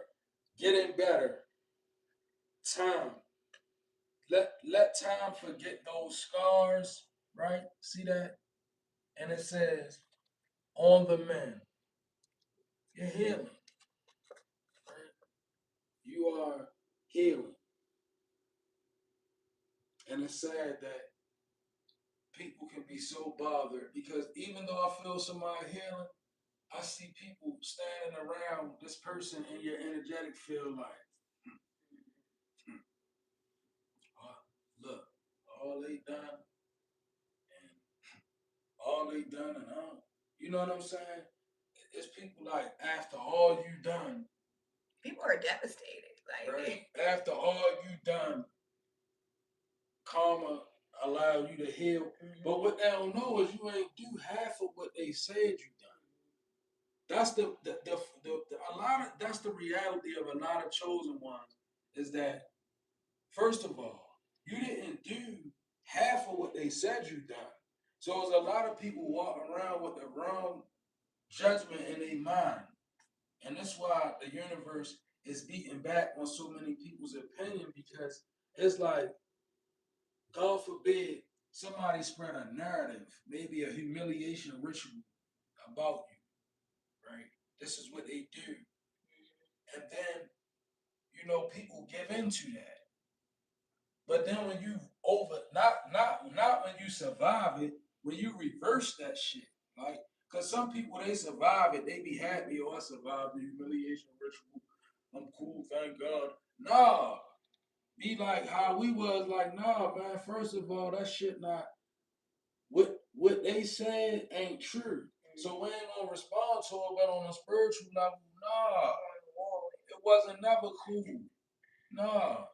getting better. Time. Let time forget those scars, right? See that? And it says, on the mend. You're healing. Right? You are healing. And it's sad that people can be so bothered because even though I feel somebody healing, I see people standing around this person in your energetic field like, look, all they done and I don't, you know what I'm saying? It's people like, after all you done. People are devastated. Like, right? After all you done, karma allowed you to heal. But what they don't know is you ain't do half of what they said you done. That's that's the reality of a lot of chosen ones, is that first of all, you didn't do half of what they said you done. So there's a lot of people walking around with the wrong judgment in their mind. And that's why the universe is beating back on so many people's opinion, because it's like, God forbid, somebody spread a narrative, maybe a humiliation ritual about you, right? This is what they do. And then, people give into that. But then when you not when you survive it, when you reverse that shit, like, cause some people, they survive it, they be happy, oh, I survived the humiliation ritual, I'm cool, thank God. Nah, be like how we was, like, nah, man. First of all, that shit not what they said ain't true. So we ain't gonna respond to it, but on a spiritual level, nah, it wasn't never cool. Nah,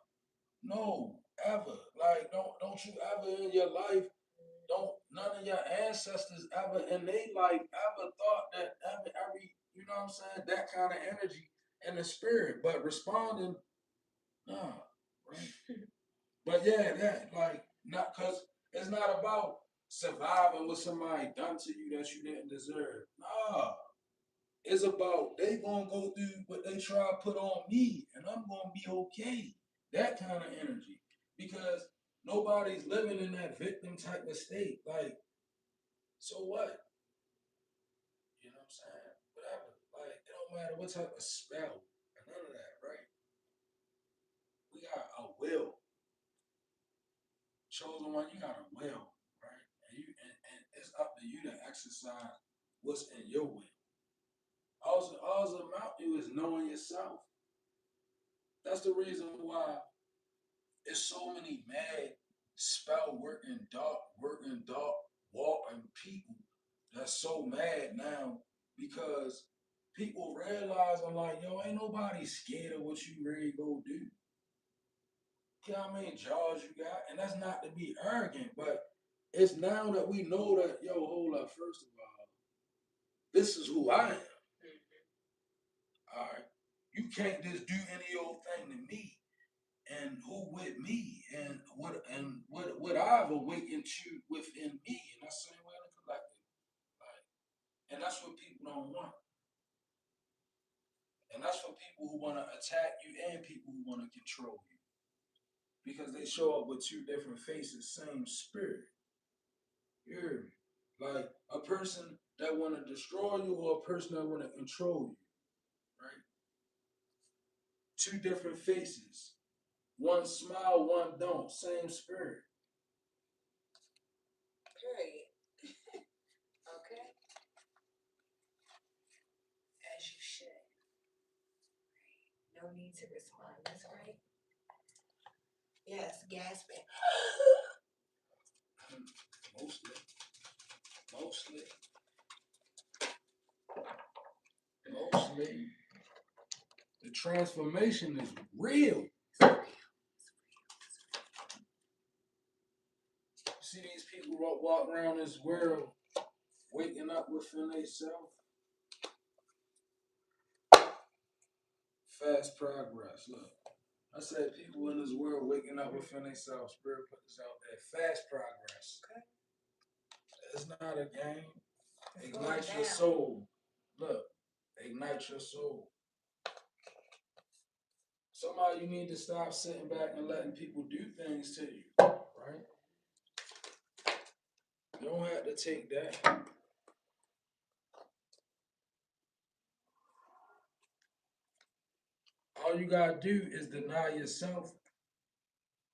no, ever. Like, don't you ever in your life, don't none of your ancestors ever in their life ever thought that every you know what I'm saying, that kind of energy in the spirit, but responding, nah, right? But yeah, that, like, not, cause it's not about surviving what somebody done to you that you didn't deserve. Nah, it's about they gonna go through what they try to put on me, and I'm gonna be okay. That kind of energy, because nobody's living in that victim type of state. Like, so what? You know what I'm saying? Whatever. Like, it don't matter what type of spell, none of that, right? We got a will. Chosen one, you got a will, right? And it's up to you to exercise what's in your will. All about you is knowing yourself. That's the reason why there's so many mad spell working dark, walking people that's so mad now, because people realizing, like, yo, ain't nobody scared of what you really go do. You know how many jobs you got? And that's not to be arrogant, but it's now that we know that, yo, hold up, first of all, this is who I am. All right. You can't just do any old thing to me, and who with me, and what I've awakened to within me. And that's the same way in the collective. Like, and that's what people don't want. And that's for people who want to attack you and people who want to control you. Because they show up with two different faces, same spirit. You hear me? Like, a person that want to destroy you or a person that want to control you, right? Two different faces. One smile, one don't. Same spirit. Period. Okay. As you should. No need to respond. That's right. Yes, gasping. Mostly. The transformation is real. See these people walk around this world waking up within themselves, fast progress. Look, I said people in this world waking up within themselves. Spirit put this out there. Fast progress. Okay. It's not a game. It's Ignite your soul. Look, ignite your soul. Somehow you need to stop sitting back and letting people do things to you, right? You don't have to take that. All you gotta do is deny yourself,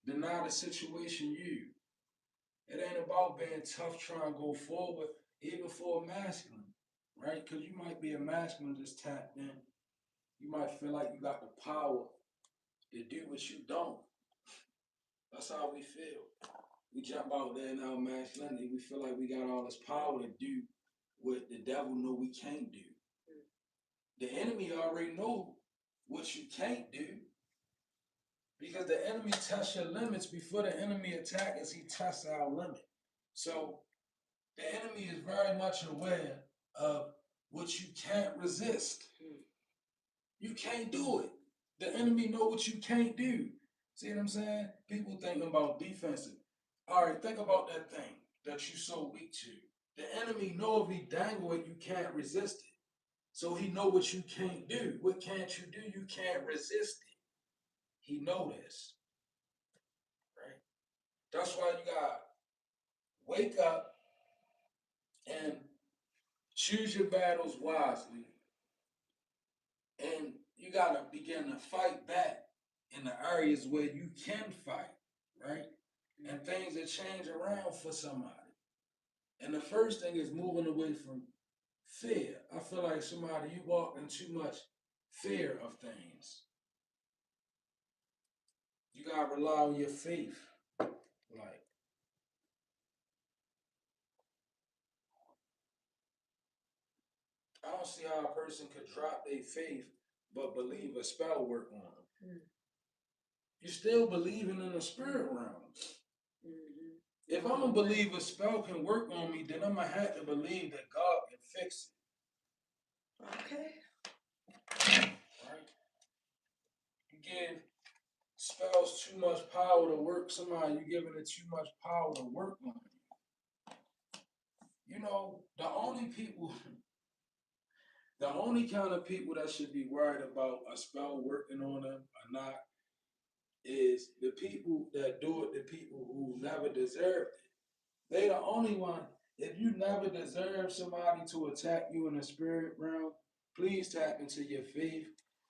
deny the situation you. It ain't about being tough trying to go forward, even for a masculine, right? Because you might be a masculine just tapped in. You might feel like you got the power to do what you don't. That's how we feel. We jump out there in our masculinity. We feel like we got all this power to do what the devil know we can't do. The enemy already know what you can't do because the enemy tests your limits before the enemy attacks. He tests our limit. So the enemy is very much aware of what you can't resist. You can't do it. The enemy know what you can't do. See what I'm saying? People thinking about defensive. All right, think about that thing that you so weak to. The enemy know if he dangle it, you can't resist it. So he know what you can't do. What can't you do? You can't resist it. He know this, right? That's why you got wake up and choose your battles wisely, and you gotta begin to fight back in the areas where you can fight, right? And things that change around for somebody. And the first thing is moving away from fear. I feel like somebody you walk in too much fear of things. You gotta rely on your faith. Like I don't see how a person could drop their faith but believe a spell work on them. You're still believing in the spirit realm. If I'm gonna believe a spell can work on me, then I'm gonna have to believe that God can fix it. Okay. Right? You give spells too much power to work somebody, you're giving it too much power to work on you. You know, the only kind of people that should be worried about a spell working on them or not is the people that do it to people who never deserved it. They the only one. If you never deserve somebody to attack you in the spirit realm, please tap into your faith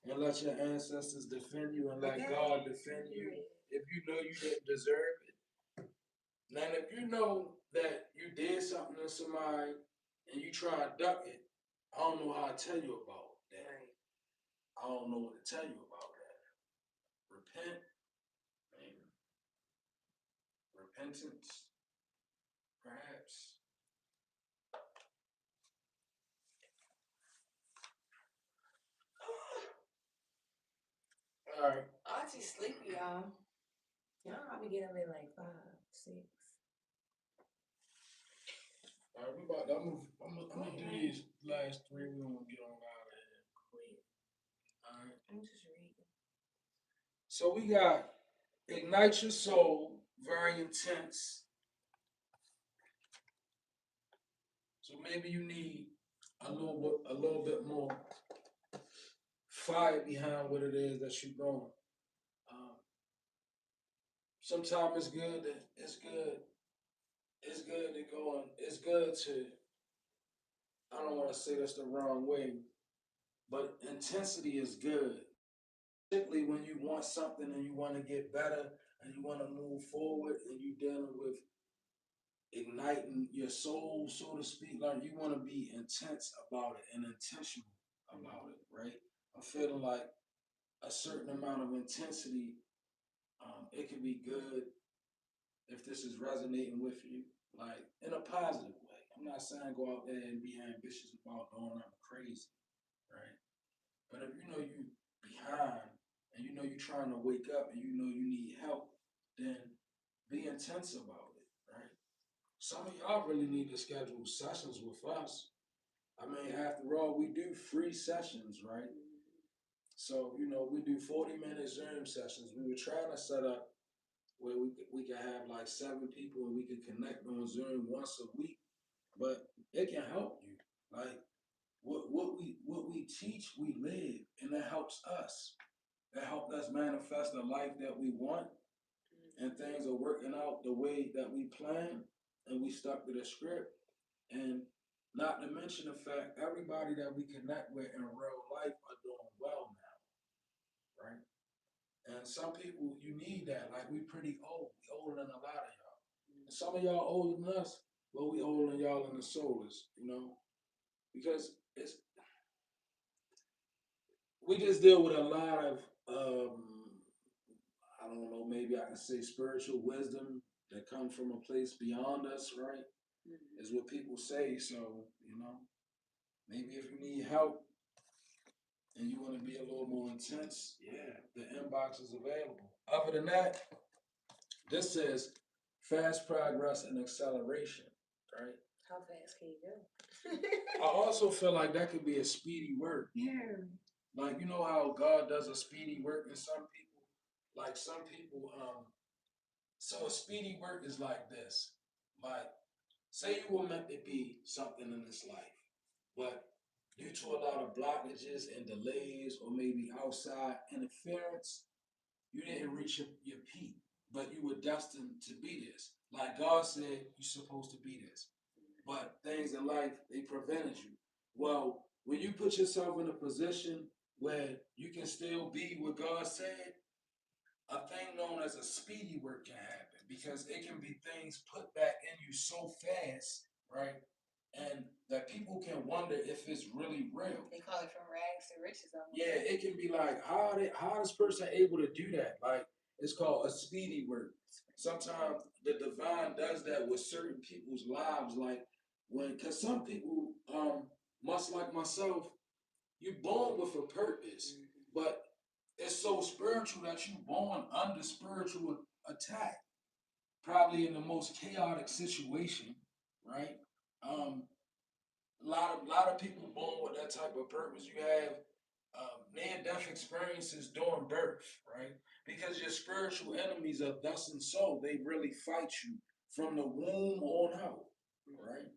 and let your ancestors defend you and let God defend you if you know you didn't deserve it. Now, if you know that you did something to somebody and you try to duck it, I don't know how to tell you about that. I don't know what to tell you about that. Repent, and repentance, perhaps. All right. Auntie sleepy, y'all. Y'all probably get up at like 5, 6. All right, I'm gonna do these last three. We're gonna get on out of here. Quick. All right. I'm just reading. So we got ignite your soul, very intense. So maybe you need a little bit more fire behind what it is that you're doing. Um, Sometimes it's good. It's good. It's good to go on. It's good to. I don't want to say this the wrong way, but intensity is good. Particularly when you want something and you want to get better and you want to move forward and you're dealing with igniting your soul, so to speak. Like you want to be intense about it and intentional about it, right? I'm feeling like a certain amount of intensity. It can be good if this is resonating with you, like in a positive way. I'm not saying go out there and be ambitious about doing nothing crazy, right? But if you know you behind and you know you're trying to wake up and you know you need help, then be intense about it, right? some of y'all really need to schedule sessions with us. I mean, after all, we do free sessions, right? So, we do 40-minute Zoom sessions. We were trying to set up where we could have like 7 people and we could connect on Zoom once a week, but it can help you. Like what we teach, we live, and that helps us. That helped us manifest the life that we want, and things are working out the way that we planned, and we stuck to the script. And not to mention the fact everybody that we connect with in real life are doing well now, right? And some people you need that. Like we pretty old. We older than a lot of y'all. And some of y'all older than us, but we older than y'all in the souls. Because we just deal with a lot of I don't know, maybe I can say spiritual wisdom that comes from a place beyond us, right? Is what people say. So, maybe if you need help and you want to be a little more intense, yeah, the inbox is available. Other than that, this says fast progress and acceleration, right? How fast can you go? I also feel like that could be a speedy work. Yeah. Like, you know how God does a speedy work in some people? Like some people, so a speedy work is like this. Like, say you were meant to be something in this life, but due to a lot of blockages and delays or maybe outside interference, you didn't reach your peak, but you were destined to be this. Like God said, you're supposed to be this. But things in life, they prevented you. Well, when you put yourself in a position where you can still be what God said, a thing known as a speedy work can happen because it can be things put back in you so fast, right? And that people can wonder if it's really real. They call it from rags to riches. Yeah, it can be like, how this person able to do that? Like, it's called a speedy work. Sometimes the divine does that with certain people's lives, like because some people, much like myself, you're born with a purpose, but it's so spiritual that you're born under spiritual attack, probably in the most chaotic situation, right? Um, a lot of people born with that type of purpose. You have near-death experiences during birth, right? Because your spiritual enemies are thus and so. They really fight you from the womb on out, right?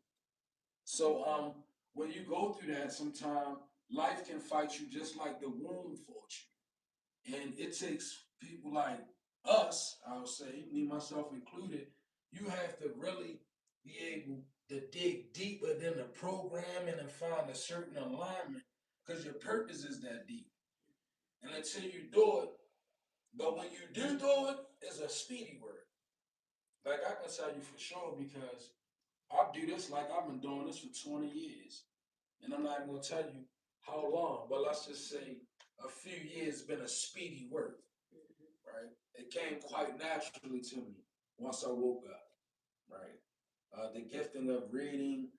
So when you go through that, sometimes life can fight you just like the womb fought you. And it takes people like us, I'll say, me myself included, you have to really be able to dig deeper than the programming and find a certain alignment because your purpose is that deep. And until you do it, but when you do it, it's a speedy work. Like I can tell you for sure because I do this like I've been doing this for 20 years. And I'm not even going to tell you how long, but let's just say a few years been a speedy work, right? It came quite naturally to me once I woke up, right? The gifting of reading,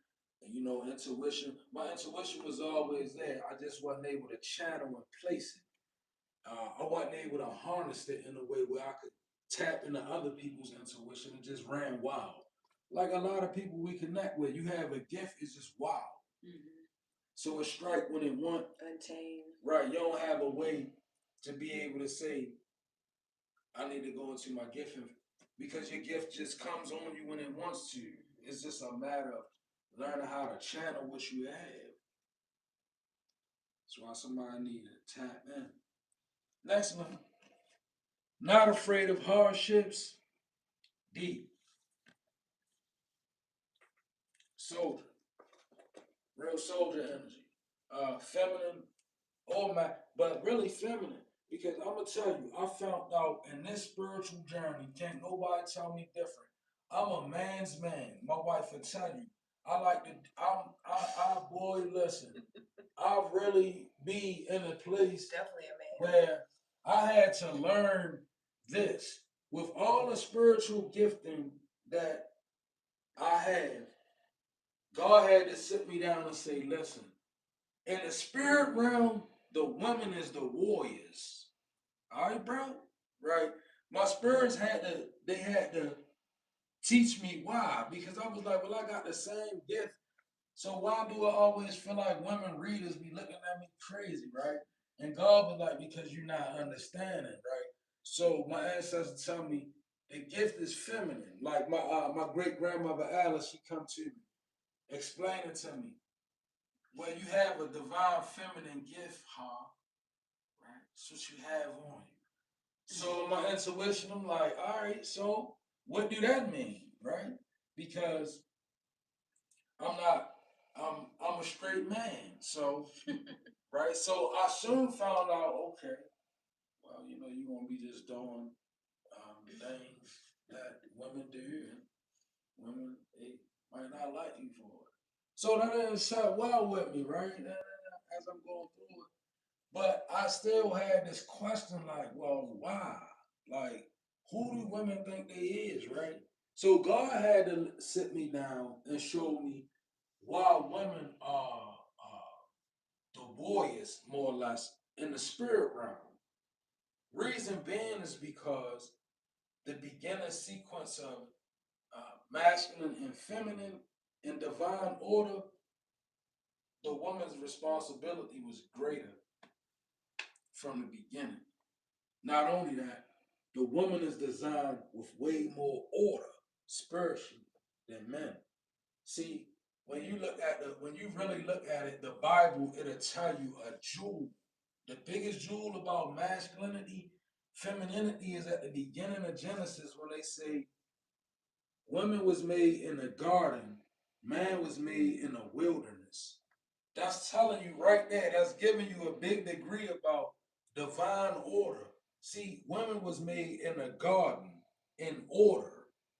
intuition. My intuition was always there. I just wasn't able to channel and place it. I wasn't able to harness it in a way where I could tap into other people's intuition and just ran wild. Like a lot of people we connect with, you have a gift, it's just wild. So it's strike when it want. Untamed. Right. You don't have a way to be able to say, I need to go into my gift because your gift just comes on you when it wants to. It's just a matter of learning how to channel what you have. That's why somebody need to tap in. Next one. Not afraid of hardships. Deep. Soldier. Real soldier energy. Feminine or my, but really feminine. Because I'm gonna tell you, I found out in this spiritual journey, can't nobody tell me different. I'm a man's man. My wife will tell you. I like to. Boy, listen. I really be in a place Definitely a man. where I had to learn this with all the spiritual gifting that I have. God had to sit me down and say, listen, in the spirit realm, the woman is the warriors. All right, bro? Right? My spirits they had to teach me why. Because I was like, well, I got the same gift. So why do I always feel like women readers be looking at me crazy, right? And God was like, because you're not understanding, right? So my ancestors tell me the gift is feminine. Like my great grandmother Alice, she come to me, explain it to me. Well, you have a divine feminine gift, huh? Right? That's what you have on you. So my intuition, I'm like, all right, so what do that mean, right? Because I'm not, I'm a straight man, so right. So I soon found out, okay, well, you're gonna be just doing things that women do, and women they might not like you for it. So that didn't sit well with me, right? As I'm going through it, but I still had this question, like, well, why? Like, who do women think they is, right? So God had to sit me down and show me why women are the warriors, more or less, in the spirit realm. Reason being is because the beginning sequence of masculine and feminine in divine order, the woman's responsibility was greater from the beginning. Not only that, the woman is designed with way more order spiritually than men. See, when you really look at it, the Bible, it'll tell you a jewel. The biggest jewel about masculinity, femininity is at the beginning of Genesis when they say woman was made in a garden, man was made in a wilderness. That's telling you right there, that's giving you a big degree about divine order. See, women was made in a garden, in order,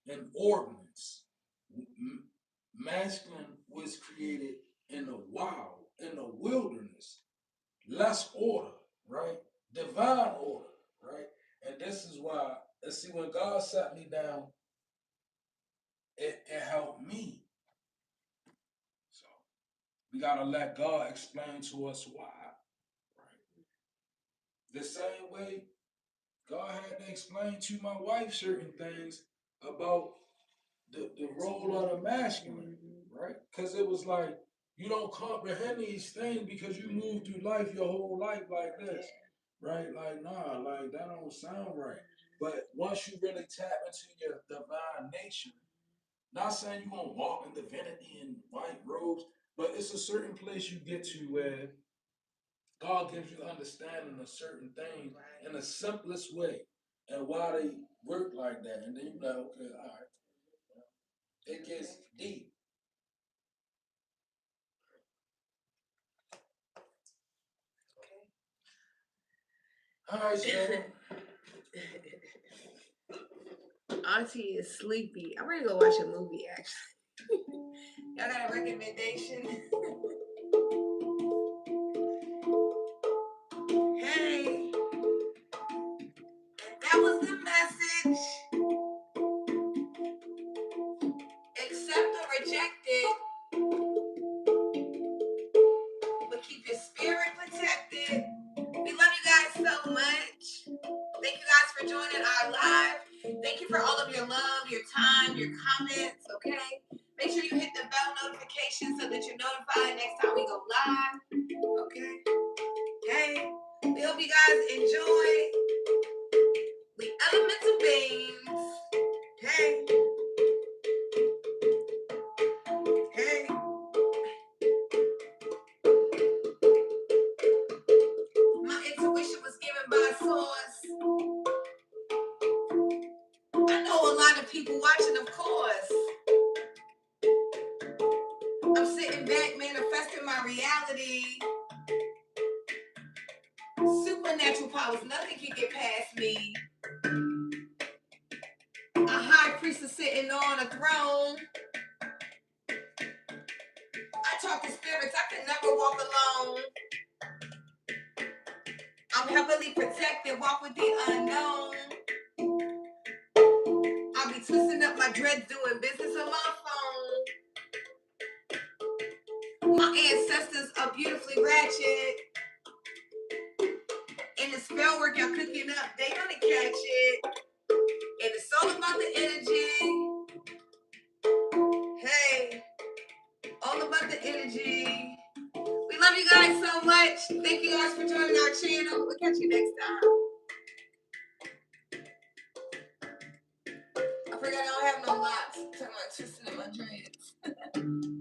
in ordinance. Masculine was created in the wild, in the wilderness. Less order, right? Divine order, right? And this is why, and see, when God sat me down, it helped me. So we gotta let God explain to us why, right? The same way God had to explain to my wife certain things about the role of the masculine, right? Because it was like you don't comprehend these things because you move through life your whole life like this, right? Like, nah, like that don't sound right. But once you really tap into your divine nature, not saying you're gonna walk in divinity in white robes, but it's a certain place you get to where God gives you understanding of certain things in the simplest way and why they work like that. And then you're like, okay, all right. It gets deep. All right, so Auntie is sleepy. I'm ready to go watch a movie, actually. Y'all got a recommendation? Hey, that was the message. Accept or reject it, but keep your spirit protected. We love you guys so much. Thank you guys for joining our live. Thank you for all of your love, your time, your comments, okay? Make sure you hit the bell notification so that you're notified next time we go live, okay? Hey, we hope you guys enjoy the elemental beings. Hey, hey. My intuition was given by source. I know a lot of people watching, of course. I'm sitting back manifesting my reality. Supernatural powers, nothing can get past me. A high priestess sitting on a throne. I talk to spirits, I can never walk alone. I'm heavily protected, walk with the unknown. I'll be twisting up my dreads, doing business on my phone. My ancestors are beautifully ratchet. And the spell work y'all cooking up, they gonna catch it. And it's all about the energy. guys so much. Thank you guys for joining our channel. We'll catch you next time. I forgot I don't have no locks. I'm twisting up my dreads.